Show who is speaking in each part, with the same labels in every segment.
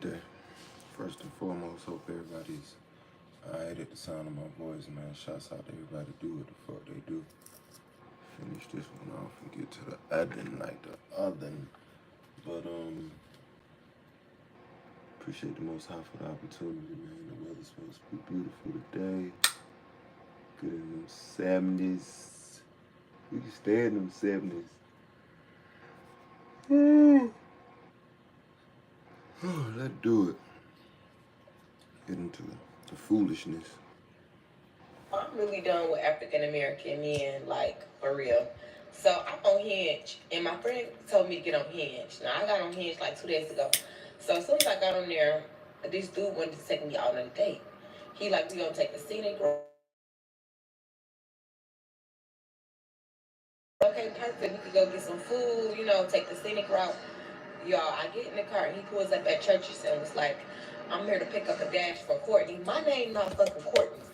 Speaker 1: Good day. First and foremost, hope everybody's alright at the sound of my voice, man. Shouts out to everybody do what the fuck they do. Finish this one off and get to the other night, the other. But appreciate the Most High for the opportunity, man. The weather's supposed to be beautiful today. Good in them 70s. We can stay in them 70s. Let's do it. Get into the foolishness.
Speaker 2: I'm really done with African American men, like, for real. So I'm on Hinge, and my friend told me to get on Hinge. Now, I got on Hinge like 2 days ago. So as soon as I got on there, this dude wanted to take me out on a date. He like, we gonna take the scenic road. Okay, perfect. We could go get some food, take the scenic route. Y'all, I get in the car, and he pulls up at Churches and was like, I'm here to pick up a dash for Courtney. My name not fucking Courtney.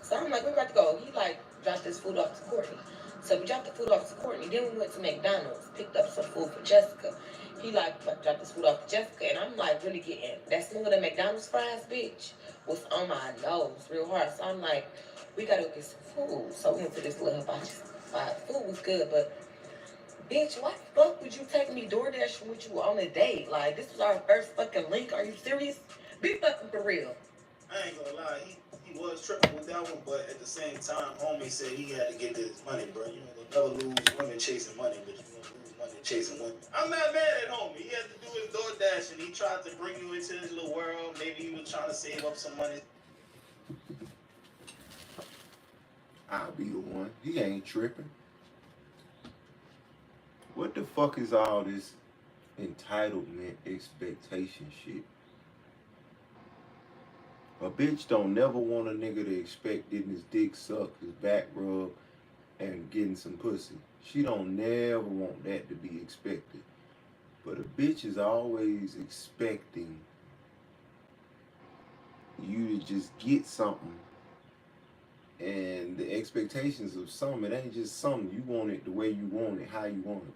Speaker 2: So I'm like, we're about to go. He like dropped this food off to Courtney. So we dropped the food off to Courtney. Then we went to McDonald's, picked up some food for Jessica. He like dropped this food off to Jessica, and I'm like really getting that smell of the McDonald's fries, bitch, was on my nose real hard. So I'm like, we gotta go get some food. So we went to this little hibachi spot. Food was good, but bitch, why the fuck would you take me DoorDash with you on a date? Like, this was our first fucking link. Are you serious? Be fucking for real.
Speaker 3: I ain't gonna lie, he was tripping with that one, but at the same time, homie said he had to get this money, bro. You ain't gonna never lose women chasing money, but you gonna lose money chasing women. I'm not mad at homie. He had to do his DoorDash, and he tried to bring you into his little world. Maybe he was trying to save up some money.
Speaker 1: I'll be the one. He ain't tripping. What the fuck is all this entitlement expectation shit? A bitch don't never want a nigga to expect getting his dick sucked, his back rubbed, and getting some pussy. She don't never want that to be expected. But a bitch is always expecting you to just get something. And the expectations of something, it ain't just something. You want it the way you want it, how you want it.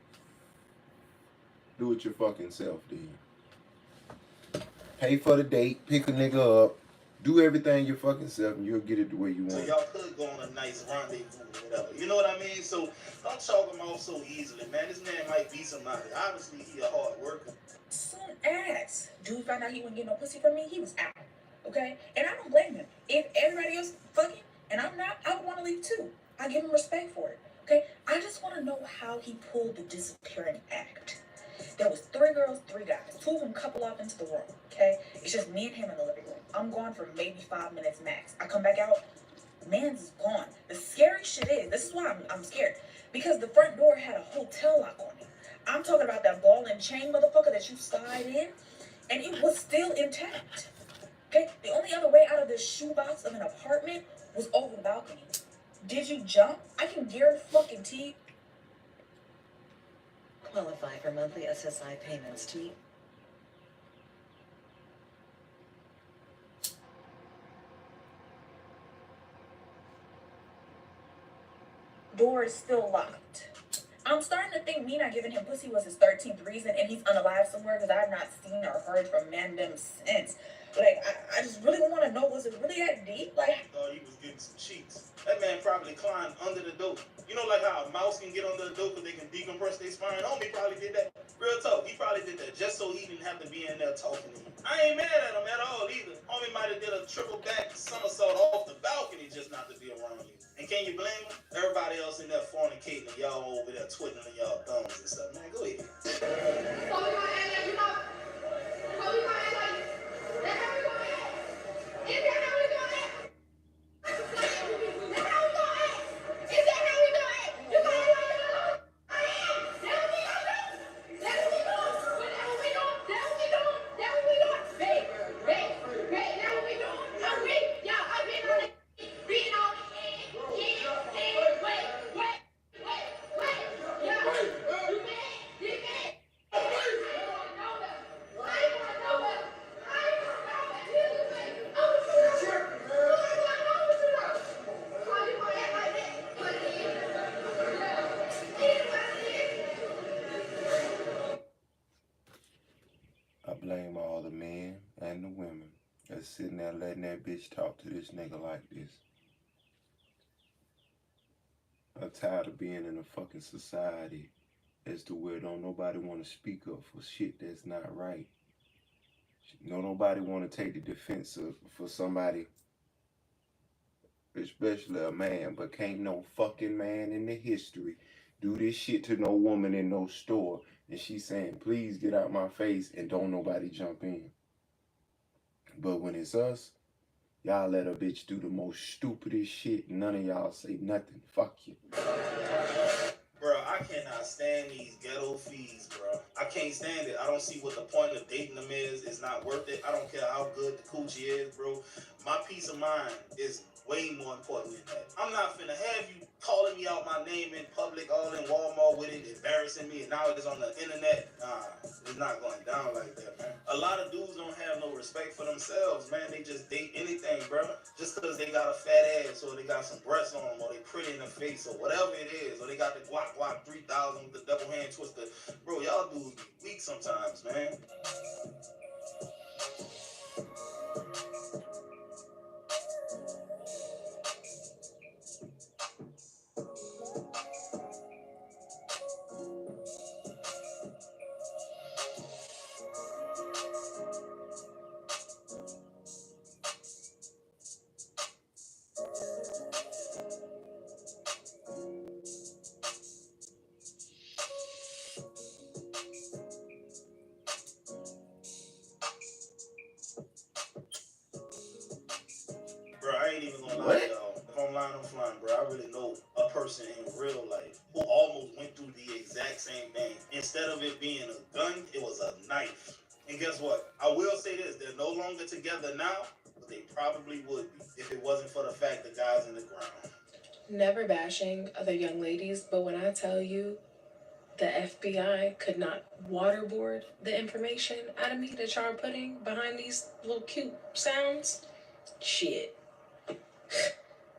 Speaker 1: Do it your fucking self, then. Pay for the date, pick a nigga up, do everything your fucking self, and you'll get it the way you want it.
Speaker 3: So y'all could go on a nice rendezvous or whatever. You know what I mean? So don't chalk him off so easily, man. This man might be somebody. Obviously, he a hard worker.
Speaker 4: Soon as dude found out he wouldn't get no pussy from me, he was out. Okay? And I don't blame him. If everybody else fucking and I'm not, I would want to leave too. I give him respect for it. Okay? I just want to know how he pulled the disappearing act. There was 3 girls, 3 guys. 2 of them couple off into the room, okay? It's just me and him in the living room. I'm gone for maybe 5 minutes max. I come back out, man's is gone. The scary shit is, this is why I'm scared, because the front door had a hotel lock on it. I'm talking about that ball and chain motherfucker that you slide in, and it was still intact, okay? The only other way out of this shoebox of an apartment was over the balcony. Did you jump? I can guarantee
Speaker 5: qualify for monthly SSI payments to meet.
Speaker 4: Door is still locked. I'm starting to think me not giving him pussy was his 13th reason, and he's unalive somewhere because I've not seen or heard from Mandem since. Like, I just really want to know, was it really that deep? Like,
Speaker 3: I thought he was getting some cheeks. That man probably climbed under the dope. You know, like how a mouse can get under the dope because they can decompress their spine? Homie probably did that. Real talk, he probably did that just so he didn't have to be in there talking to you. I ain't mad at him at all either. Homie might have did a triple back somersault off the balcony just not to be around you. And can you blame him? Everybody else in there fornicating and y'all over there twiddling y'all thumbs and stuff. Man, go ahead.
Speaker 1: that bitch talk to this nigga like this. I'm tired of being in a fucking society as to where don't nobody want to speak up for shit that's not right. Nobody want to take the defense for somebody, especially a man, but can't no fucking man in the history do this shit to no woman in no store. And she's saying, please get out my face, and don't nobody jump in. But when it's us, y'all let a bitch do the most stupidest shit. None of y'all say nothing. Fuck you.
Speaker 3: Bro, I cannot stand these ghetto fees, bro. I can't stand it. I don't see what the point of dating them is. It's not worth it. I don't care how good the coochie is, bro. My peace of mind is way more important than that. I'm not finna have you calling me out my name in public, all in Walmart with it, embarrassing me, and now it's on the internet. Nah, it's not going down like that, man. A lot of dudes don't have no respect for themselves, man. They just date anything, bro. Just because they got a fat ass, or they got some breasts on them, or they pretty in the face, or whatever it is, or they got the guac 3000 with the double hand twister. Bro, y'all dudes be weak sometimes, man. Bro, I ain't even gonna lie to y'all. If I'm lying, I'm flying, bro. I really know a person in real life who almost went through the exact same thing. Instead of it being a gun, it was a knife. And guess what? I will say this, they're no longer together now, but they probably would be if it wasn't for the fact the guy's in the ground.
Speaker 6: Never bashing other young ladies, but when I tell you the FBI could not waterboard the information out of me that y'all are putting behind these little cute sounds, shit.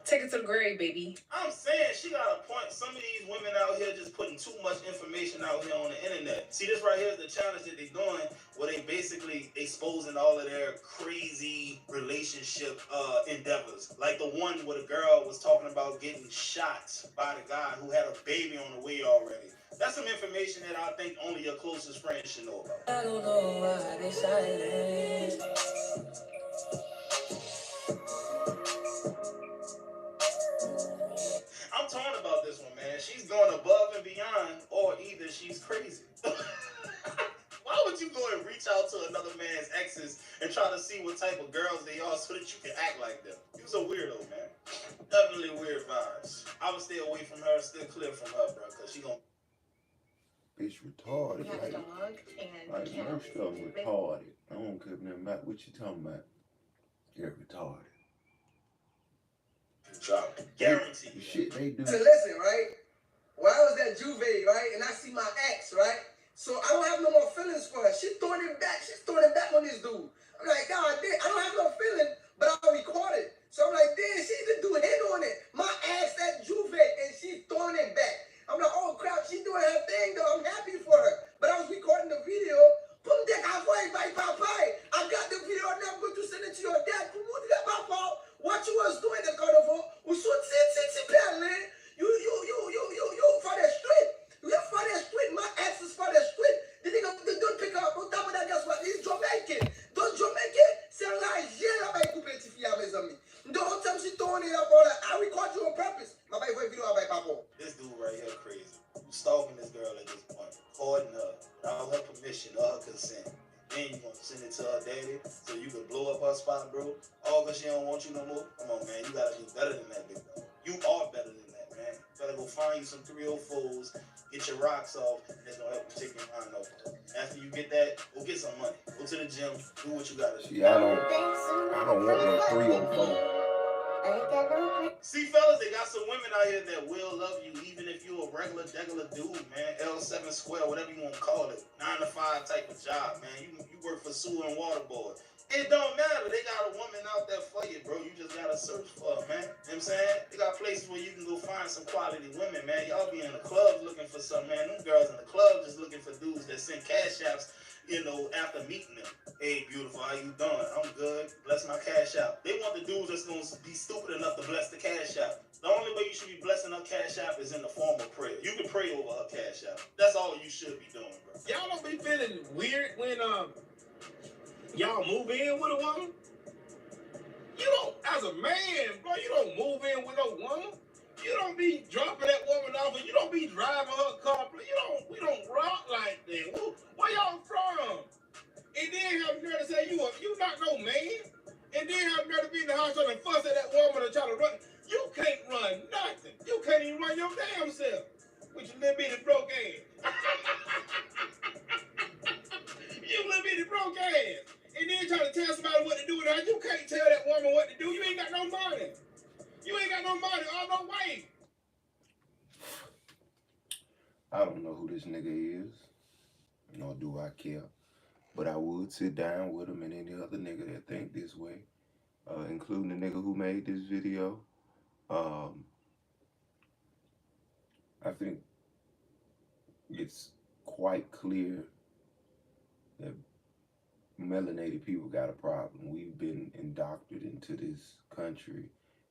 Speaker 6: Take it to the grave, baby.
Speaker 3: I'm saying she got a point. Some of these women out here just putting too much information out here on the internet. See, this right here is the challenge that they're doing, where they basically exposing all of their crazy relationship endeavors. Like the one where the girl was talking about getting shot by the guy who had a baby on the way already. That's some information that I think only your closest friends should know about.
Speaker 7: I don't know why they silent.
Speaker 3: I'm torn about this one, man. She's going above and beyond, or either she's crazy. Why would you go and reach out to another man's exes and try to see what type of girls they are so that you can act like them? You's a weirdo, man. Definitely weird vibes. I would stay away from her, still clear from her, bro, because she gonna...
Speaker 1: Bitch retarded.
Speaker 5: We have a dog and
Speaker 1: Like
Speaker 5: cat.
Speaker 1: most of them retarded. I don't care nothing about what you talking about. They're retarded.
Speaker 3: drop. Guaranteed.
Speaker 1: The shit they do.
Speaker 8: So listen, right? When I was at Juve, right, and I see my ex, right? So I don't have no more feelings for her. She's throwing it back. She's throwing it back on this dude. I'm like, God damn, I don't have no feeling, but I recorded. So I'm like, damn, she the dude hit on it. My ex at Juve, and she's throwing it back. I'm like, oh crap, she doing her thing though. I'm happy for her. But I was recording the video. Pum dek avoy by papai. I got the video now. I'm going to send it to your dad. Pum dek papa. What you was doing the carnival? We should sit man. You for the street. You for the street. My ex is for the street. The nigga don't pick up. On top of that, guess what? He's Jamaican. Those Jamaican, c'est un Nigérien là bas couper tes filles mes amis. The whole time she throwing it up all that. I record you on purpose. My baby video by papa.
Speaker 3: This dude right here crazy. You stalking this girl at this point, recording her without her permission or her consent. Then you gonna send it to her daddy so you can blow up her spot, bro. All because she don't want you no more. Come on, man. You gotta do better than that, big dog. You are better than that, man. You better go find you some 304s, get your rocks off, and it's gonna help you take your mind off. After you get that, go get some money. Go to the gym, do what you gotta do.
Speaker 1: See, I don't want no 304.
Speaker 3: See, fellas, they got some women out here that will love you even if you're a regular dude, man. L7 square, whatever you want to call it. 9 to 5 type of job, man. You work for sewer and water board. It don't matter. They got a woman out there for you, bro. You just got to search for her, man. You know what I'm saying? They got places where you can go find some quality women, man. Y'all be in the clubs looking for something, man. Them girls in the club just looking for dudes that send cash apps, you know, after meeting them. Hey, beautiful, how you doing? I'm good. Bless my cash out. They want the dudes that's gonna be stupid enough to bless the cash out. The only way you should be blessing her cash app is in the form of prayer. You can pray over her cash app. That's all you should be doing, bro.
Speaker 9: Y'all don't be feeling weird when y'all move in with a woman? You don't, as a man, bro, you don't move in with no woman. You don't be dropping that woman off, and you don't be driving her car. We don't rock like that. Where y'all from? And then have the nerve to say you not no man. And then have the nerve to be in the house trying to fuss at that woman and try to run. You can't run nothing. You can't even run your damn self with your little bitty broke ass. You little bitty broke ass. And then try to tell somebody what to do with her. You can't tell that woman what to do. You ain't got no money. You ain't got no money or no way.
Speaker 1: I don't know who this nigga is, nor do I care. But I would sit down with him and any other nigga that think this way, including the nigga who made this video. I think it's quite clear that melanated people got a problem. We've been indoctored into this country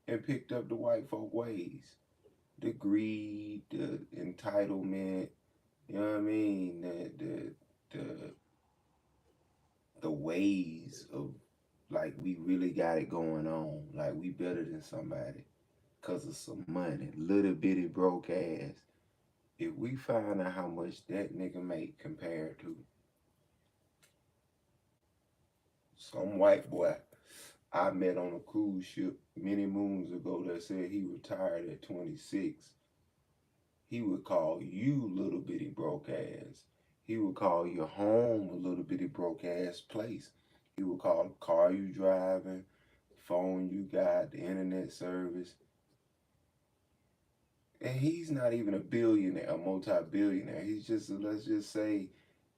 Speaker 1: and picked up the white folk ways. The greed, the entitlement, you know what I mean? The ways of, like, we really got it going on. Like, we better than somebody because of some money. Little bitty broke ass. If we find out how much that nigga make compared to some white boy I met on a cruise ship many moons ago that said he retired at 26, he would call you little bitty broke ass. He would call your home a little bitty broke ass place. He would call the car you driving, the phone you got, the internet service. And he's not even a billionaire, a multi-billionaire. He's just, let's just say,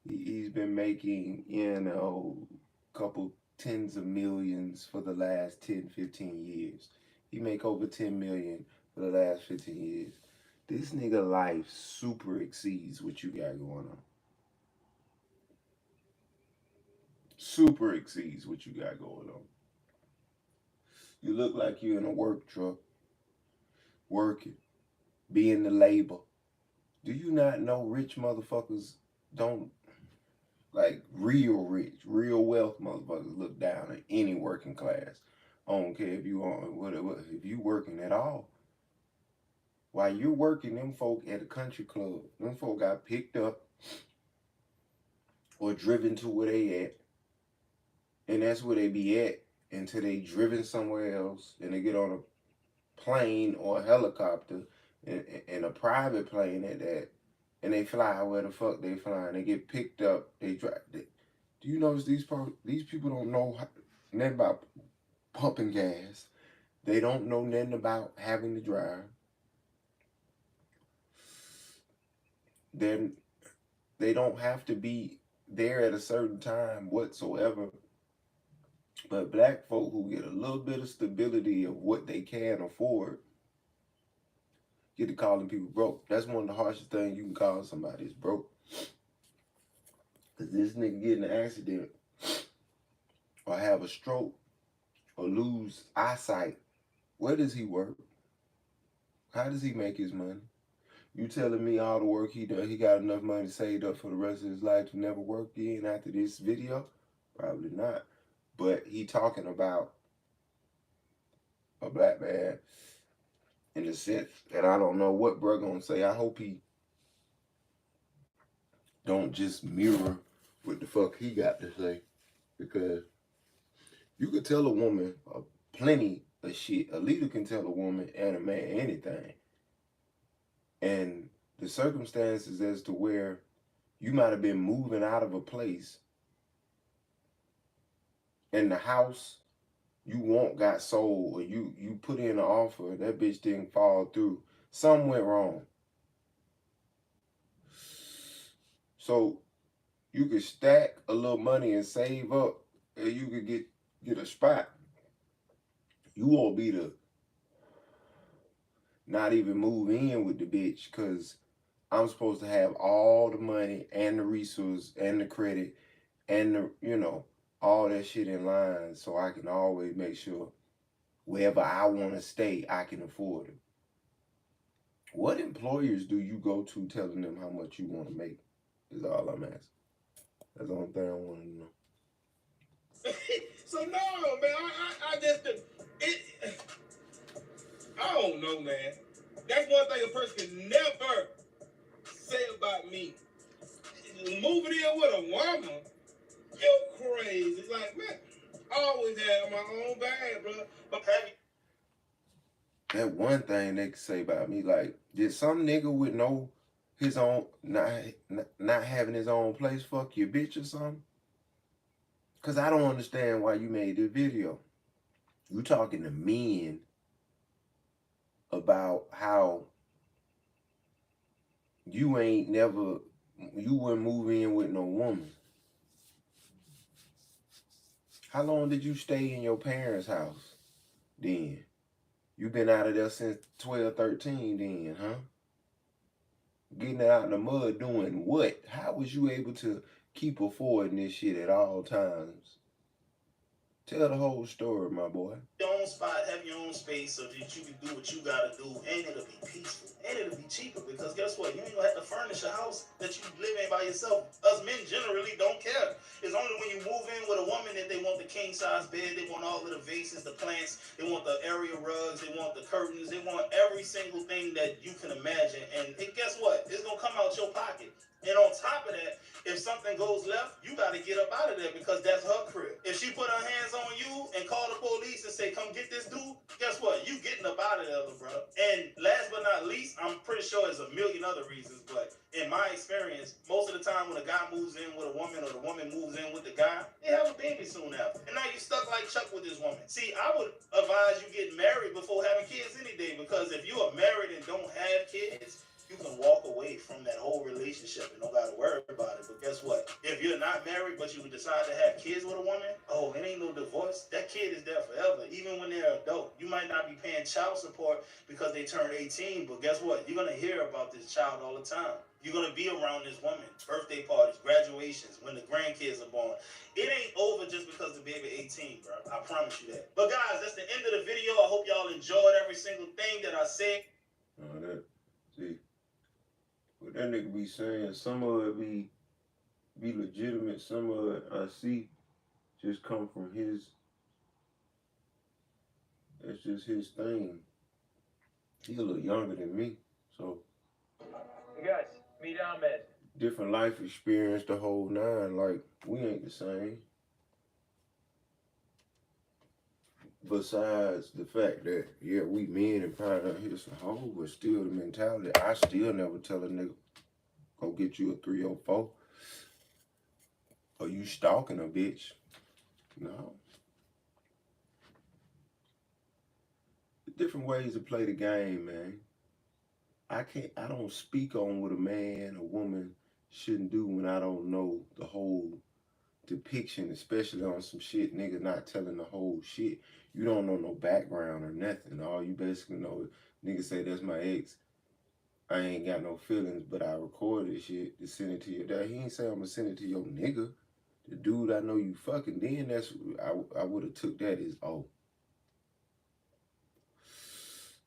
Speaker 1: he's been making, you know, a couple tens of millions for the last 10, 15 years. He make over 10 million for the last 15 years. This nigga life super exceeds what you got going on. Super exceeds what you got going on. You look like you're in a work truck, working, being the labor. Do you not know rich motherfuckers don't, like real rich, real wealth motherfuckers look down at any working class? I don't care if you on if you working at all. While you're working, them folk at a country club, them folk got picked up or driven to where they at. And that's where they be at until they driven somewhere else and they get on a plane or a helicopter and a private plane at that, and they fly where the fuck they flying. They get picked up. They drive. Do you notice these people don't know nothing about pumping gas? They don't know nothing about having to drive. Then they don't have to be there at a certain time whatsoever. But black folk who get a little bit of stability of what they can afford get to calling people broke. That's one of the harshest things you can call somebody is broke. Because this nigga get in an accident or have a stroke or lose eyesight, where does he work? How does he make his money? You telling me all the work he does, he got enough money saved up for the rest of his life to never work again after this video? Probably not. But he talking about a black man in the sense that I don't know what bro gonna say. I hope he don't just mirror what the fuck he got to say. Because you could tell a woman plenty of shit. A leader can tell a woman and a man anything. And the circumstances as to where you might have been moving out of a place and the house you want got sold, or you put in an offer, that bitch didn't fall through. Something went wrong. So you could stack a little money and save up, and you could get a spot. You won't be the not even move in with the bitch, because I'm supposed to have all the money and the resources and the credit and the, you know, all that shit in line so I can always make sure wherever I want to stay, I can afford it. What employers do you go to telling them how much you want to make? Is all I'm asking. That's the only thing I want to know.
Speaker 9: So no, man, I just I don't know, man. That's one thing a person can never say about me. Moving in with a woman, you crazy. Like, man, I always had my own bag, bro. But have you
Speaker 1: That one thing they can say about me, like, did some nigga with his own, not having his own place fuck your bitch or something? Because I don't understand why you made this video. You talking to men about how you wouldn't move in with no woman. How long did you stay in your parents' house then? You been out of there since 12, 13 then, huh? Getting it out in the mud doing what? How was you able to keep affording this shit at all times? Tell the whole story, my boy.
Speaker 3: Your own spot, have your own space so that you can do what you gotta do, and it'll be peaceful, and it'll be cheaper, because guess what? You ain't gonna have to furnish a house that you live in by yourself. Us men generally don't care. It's only when you move in with a woman that they want the king size bed, they want all of the vases, the plants, they want the area rugs, they want the curtains, they want every single thing that you can imagine. And guess what? It's gonna come out your pocket. And on top of that, if something goes left, you got to get up out of there, because that's her crib. If she put her hands on you and call the police and say, come get this dude, guess what? You getting up out of there, bro. And last but not least, I'm pretty sure there's a million other reasons, but in my experience, most of the time when a guy moves in with a woman or the woman moves in with the guy, they have a baby soon after. And now you stuck like Chuck with this woman. See, I would advise you get married before having kids any day, because if you are married and don't have kids, you can walk away from that whole relationship and don't gotta worry about it. But guess what? If you're not married but you decide to have kids with a woman, oh, it ain't no divorce. That kid is there forever, even when they're adult. You might not be paying child support because they turned 18, but guess what? You're gonna hear about this child all the time. You're gonna be around this woman, birthday parties, graduations, when the grandkids are born. It ain't over just because the baby 18, bro. I promise you that. But guys, that's the end of the video. I hope y'all enjoyed every single thing that I said.
Speaker 1: See, what that nigga be saying, some of it be legitimate, some of it I see just come from that's just his thing. He a little younger than me, so.
Speaker 10: Hey guys, meet Ahmed.
Speaker 1: Different life experience, the whole nine, like, we ain't the same. Besides the fact that, yeah, we men and probably out here some hoe, but still the mentality, I still never tell a nigga, go get you a 304. Or you stalking a bitch. No. Different ways to play the game, man. I don't speak on what a man or woman shouldn't do when I don't know the whole depiction, especially on some shit niggas not telling the whole shit. You don't know no background or nothing. All you basically know, niggas say that's my ex. I ain't got no feelings, but I recorded shit to send it to your dad. He ain't say I'm gonna send it to your nigga. The dude I know you fucking. Then I would have took that as, oh,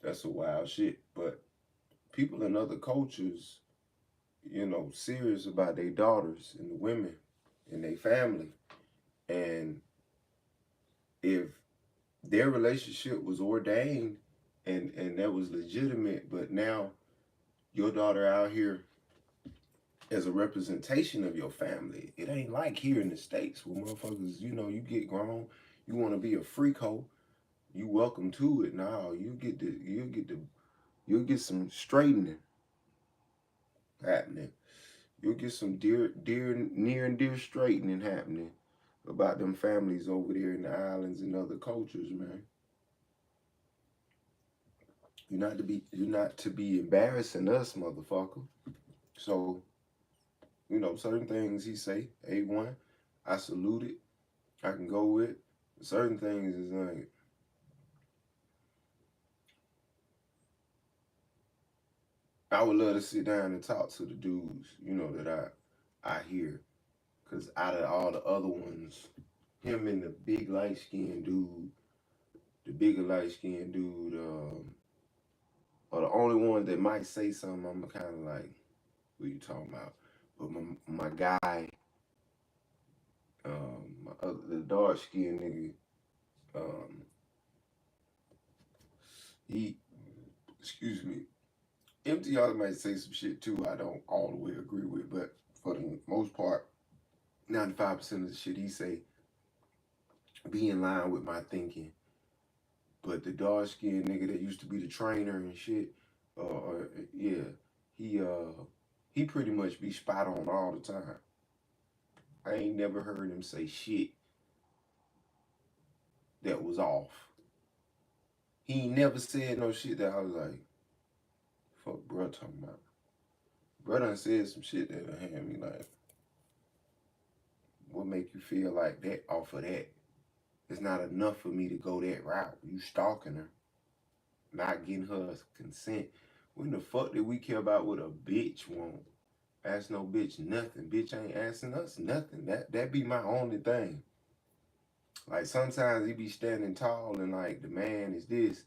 Speaker 1: that's a wild shit. But people in other cultures, you know, serious about their daughters and the women and their family. And if their relationship was ordained and that was legitimate, but now your daughter out here as a representation of your family, it ain't like here in the States where motherfuckers, you know, you get grown, you want to be a freak hoe, you welcome to it. Now you'll get some straightening happening. You'll get some near and dear straightening happening about them families over there in the islands and other cultures, man. You're not to be embarrassing us, motherfucker. So, you know, certain things he say, A1, I salute it. I can go with. Certain things is like, I would love to sit down and talk to the dudes, you know, that I hear. Because out of all the other ones, him and the big light-skinned dude, the bigger light-skinned dude, are the only ones that might say something. I'm kind of like, what you talking about? But my guy, the dark-skinned nigga, he, excuse me, MTR might say some shit too I don't all the way agree with, but for the most part, 95% of the shit he say be in line with my thinking. But the dark skinned nigga that used to be the trainer and shit, yeah, he pretty much be spot on all the time. I ain't never heard him say shit that was off. He ain't never said no shit that I was like, fuck bro talking about. Bro done said some shit that had me like, what make you feel like that off of that? It's not enough for me to go that route. You stalking her, not getting her consent. When the fuck did we care about what a bitch want? Ask no bitch nothing. Bitch ain't asking us nothing. That be my only thing. Like sometimes he be standing tall and like the man is this,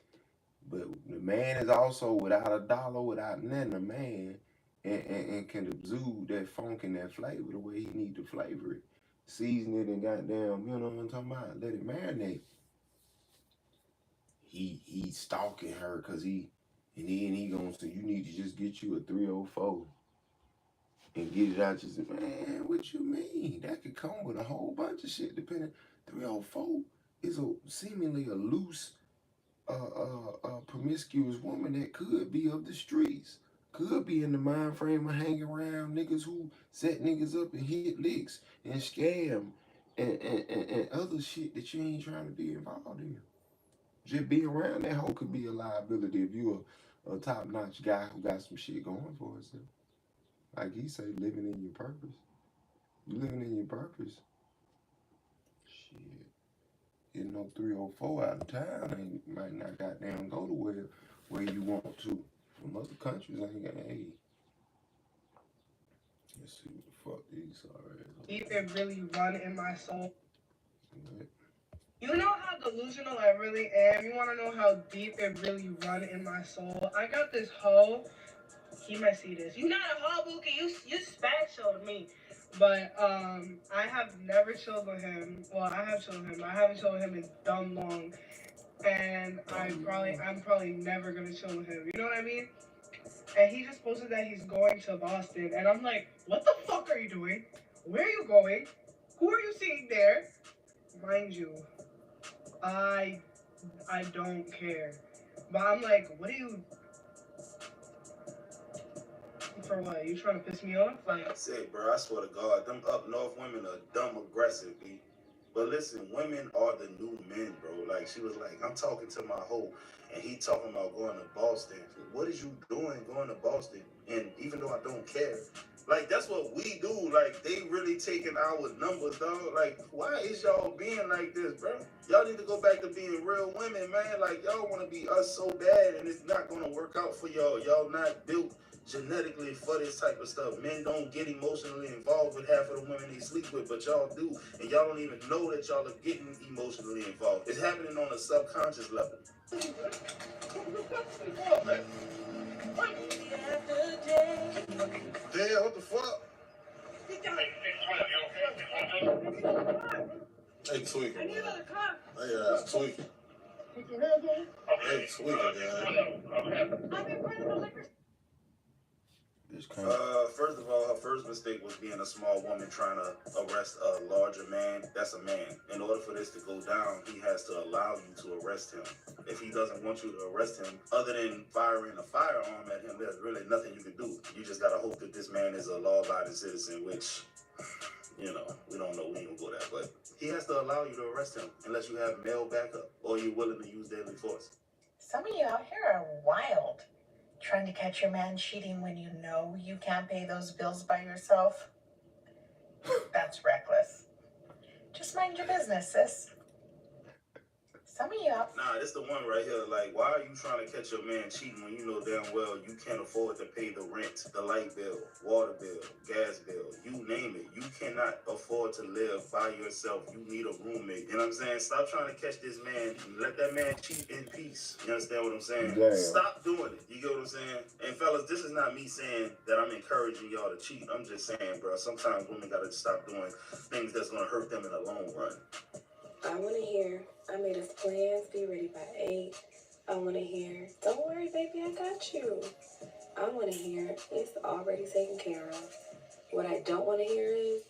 Speaker 1: but the man is also without a dollar, without nothing, a man, and can exude that funk and that flavor the way he need to flavor it. Season it and goddamn, you know what I'm talking about? Let it marinate. He stalking her cause and then he gonna say you need to just get you a 304 and get it out. Just man, what you mean? That could come with a whole bunch of shit. Depending, 304 is seemingly a loose, promiscuous woman that could be of the streets, could be in the mind frame of hanging around niggas who set niggas up and hit licks and scam and other shit that you ain't trying to be involved in. Just being around that hoe could be a liability if you a top-notch guy who got some shit going for himself. Like he say, living in your purpose. You living in your purpose. Shit. Getting no 304 out of town ain't might not goddamn go to where you want to. From other countries ain't got hey. Let's see what the fuck these are.
Speaker 11: Deep it really run in my soul.
Speaker 1: What?
Speaker 11: You know how delusional I really am? You want to know how deep it really run in my soul? I got this hoe. He might see this. You not a hoe, Bookie. You special to me. But I have never chilled with him. Well, I have chilled with him. I haven't chilled with him in dumb long. And I'm probably never gonna chill with him. You know what I mean? And he just posted that he's going to Boston. And I'm like, what the fuck are you doing? Where are you going? Who are you seeing there? Mind you, I don't care. But I'm like, what are you... For what? You trying to piss me off? Like,
Speaker 3: I said, bro, I swear to God, them up north women are dumb aggressive, B. But listen, women are the new men, bro. Like, she was like, I'm talking to my hoe, and he talking about going to Boston. What is you doing going to Boston? And even though I don't care, like, that's what we do. Like, they really taking our numbers, dog. Like, why is y'all being like this, bro? Y'all need to go back to being real women, man. Like, y'all want to be us so bad, and it's not going to work out for y'all. Y'all not built genetically for this type of stuff. Men don't get emotionally involved with half of the women they sleep with, but y'all do. And y'all don't even know that y'all are getting emotionally involved. It's happening on a subconscious level. Damn, what the fuck? Hey, tweaking. I need another cup. Hey, tweaking. Hey, tweaking, man. First of all, her first mistake was being a small woman trying to arrest a larger man. That's a man. In order for this to go down, he has to allow you to arrest him. If he doesn't want you to arrest him, other than firing a firearm at him, there's really nothing you can do. You just gotta hope that this man is a law-abiding citizen, which, you know, we don't know. We ain't gonna go there, but he has to allow you to arrest him unless you have male backup or you're willing to use deadly force.
Speaker 5: Some of you out here are wild. Trying to catch your man cheating when you know you can't pay those bills by yourself? That's reckless. Just mind your business, sis. Sum me up.
Speaker 3: Nah, it's the one right here. Like, why are you trying to catch your man cheating when you know damn well you can't afford to pay the rent, the light bill, water bill, gas bill, you name it. You cannot afford to live by yourself. You need a roommate. You know what I'm saying? Stop trying to catch this man and let that man cheat in peace. You understand what I'm saying?
Speaker 1: Damn.
Speaker 3: Stop doing it. You get what I'm saying? And fellas, this is not me saying that I'm encouraging y'all to cheat. I'm just saying, bro, sometimes women gotta stop doing things that's gonna hurt them in the long run.
Speaker 6: I want to hear, I made us plans, be ready by 8. I want to hear, don't worry, baby, I got you. I want to hear, it's already taken care of. What I don't want to hear is,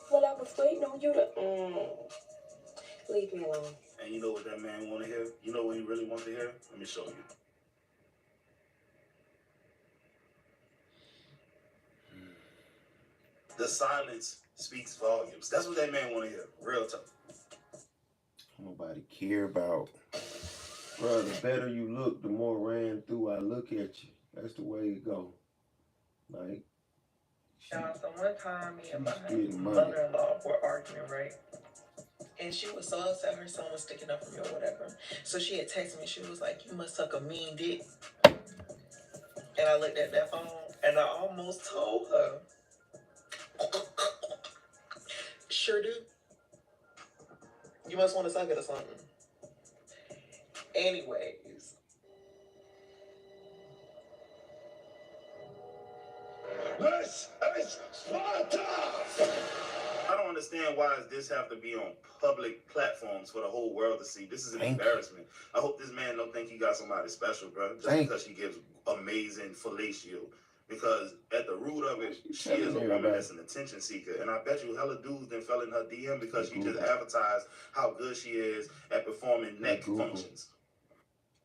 Speaker 6: well, I was waiting on you to, leave me alone.
Speaker 3: And you know what that man want to hear? You know what he really wants to hear? Let me show you. The silence speaks volumes. That's what that man want to hear. Real talk.
Speaker 1: Nobody care about. Bro, the better you look, the more ran through I look at you. That's the way it go. Like,
Speaker 12: So one time, me and my
Speaker 1: getting money.
Speaker 12: mother-in-law were arguing, right? And she was so upset her son was sticking up for me or whatever. So she had texted me. She was like, "You must suck a mean dick." And I looked at that phone and I almost told her, "Sure do. You must want to suck it or something." Anyways.
Speaker 9: This is Sparta!
Speaker 3: I don't understand why does this have to be on public platforms for the whole world to see. This is an embarrassment. I hope this man don't think he got somebody special, bro. Just because she gives amazing fellatio. Because at the root of it, she is a woman that's an attention seeker. And I bet you hella dudes then fell in her DM because she just advertised how good she is at performing neck functions.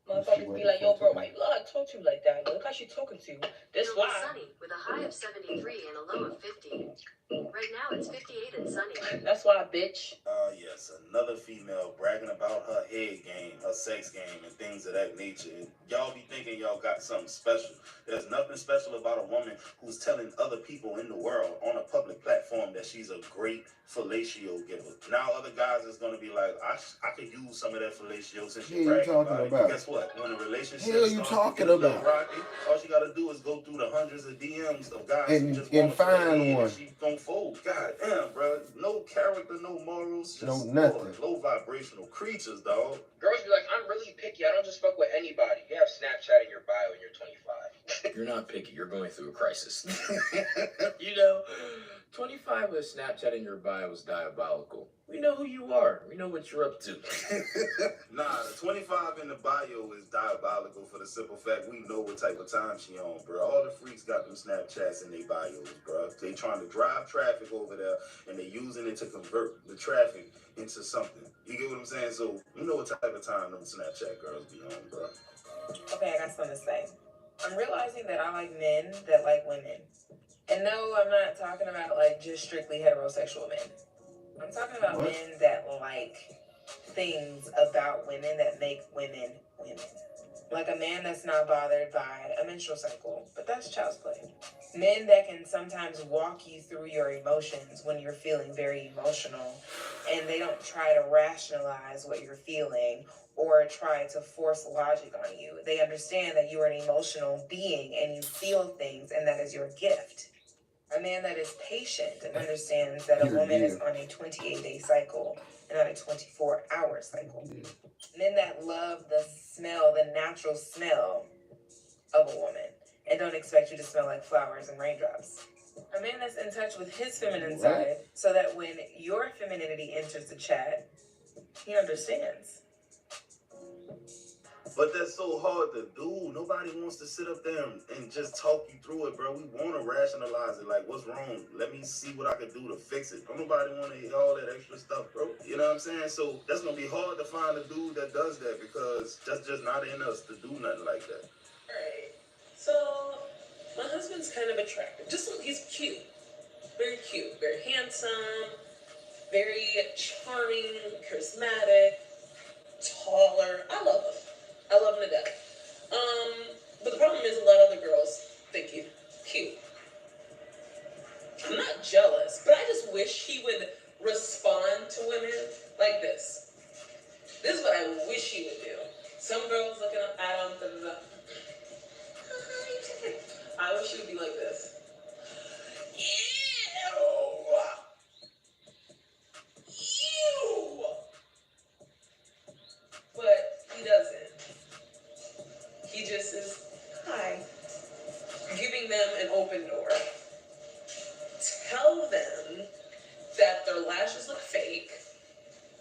Speaker 2: Motherfuckers be like, yo, bro, why you gotta talk to you like that? Look how she talking to you. That's
Speaker 13: It'll
Speaker 2: why.
Speaker 13: be sunny with a high of 73 and a low of 50. Right now it's 58 and sunny.
Speaker 2: That's why, bitch.
Speaker 3: Yes, another female bragging about her head game, her sex game, and things of that nature. And y'all be thinking y'all got something special. There's nothing special about a woman who's telling other people in the world on a public platform that she's a great fellatio giver. Now other guys is gonna be like, I could use some of that fellatio since she's bragging about it. Guess what? When a relationship
Speaker 1: Hell you talking about?
Speaker 3: Rocky, all she gotta do is go through the hundreds of DMs of guys
Speaker 1: And-
Speaker 3: who just
Speaker 1: and
Speaker 3: want to
Speaker 1: find one.
Speaker 3: She gonna fold. God damn, bro. No character, no morals, just
Speaker 1: No nothing.
Speaker 3: low vibrational creatures, dog.
Speaker 10: Girls be like, I'm really picky. I don't just fuck with anybody. You have Snapchat in your bio and you're 25.
Speaker 14: You're not picky. You're going through a crisis. You know, 25 with Snapchat in your bio is diabolical. We know who you are. We know what you're up to.
Speaker 3: Nah, the 25 in the bio is diabolical for the simple fact we know what type of time she on, bro. All the freaks got them Snapchats in their bios, bro. They trying to drive traffic over there and they using it to convert the traffic into something. You get what I'm saying? So you know what type of time them Snapchat girls be on, bro.
Speaker 12: Okay, I got something to say. I'm realizing that I like men that like women. And no, I'm not talking about like just strictly heterosexual men. I'm talking about men that like things about women that make women women. Like a man that's not bothered by a menstrual cycle, but that's child's play. Men that can sometimes walk you through your emotions when you're feeling very emotional, and they don't try to rationalize what you're feeling or try to force logic on you. They understand that you are an emotional being and you feel things, and that is your gift. A man that is patient and understands that a woman is on a 28-day cycle and not a 24-hour cycle. Men that love the smell, the natural smell of a woman, and don't expect you to smell like flowers and raindrops. A man that's in touch with his feminine side, so that when your femininity enters the chat, he understands.
Speaker 3: But that's so hard to do. Nobody wants to sit up there and just talk you through it, bro. We want to rationalize it. Like, what's wrong? Let me see what I can do to fix it. Don't nobody want to hear all that extra stuff, bro. You know what I'm saying? So that's going to be hard to find a dude that does that because that's just not in us to do nothing like that.
Speaker 6: Alright, so my husband's kind of attractive. He's cute. Very cute. Very handsome. Very charming, charismatic, taller. I love him. I love him to death. But the problem is a lot of other girls think he's cute. I'm not jealous, but I just wish he would respond to women like this. This is what I wish he
Speaker 15: He just is, hi, giving them an open door. Tell them that their lashes look fake,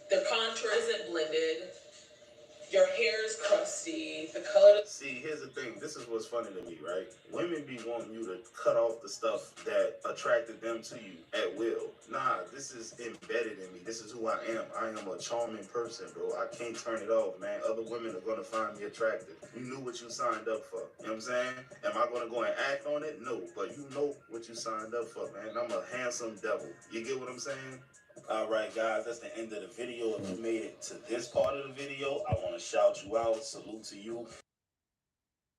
Speaker 15: their contour isn't blended, your hair is crusty, the color.
Speaker 3: See, here's the thing. This is what's funny to me, right? Women be wanting you to cut off the stuff that attracted them to you at will. Nah, this is embedded in me. This is who I am. I am a charming person, bro. I can't turn it off, man. Other women are gonna find me attractive. You knew what you signed up for. You know what I'm saying? Am I gonna go and act on it? No, but you know what you signed up for, man. I'm a handsome devil. You get what I'm saying? Alright guys, that's the end of the video. If you made it to this part of the video, I want to shout you out. Salute to you.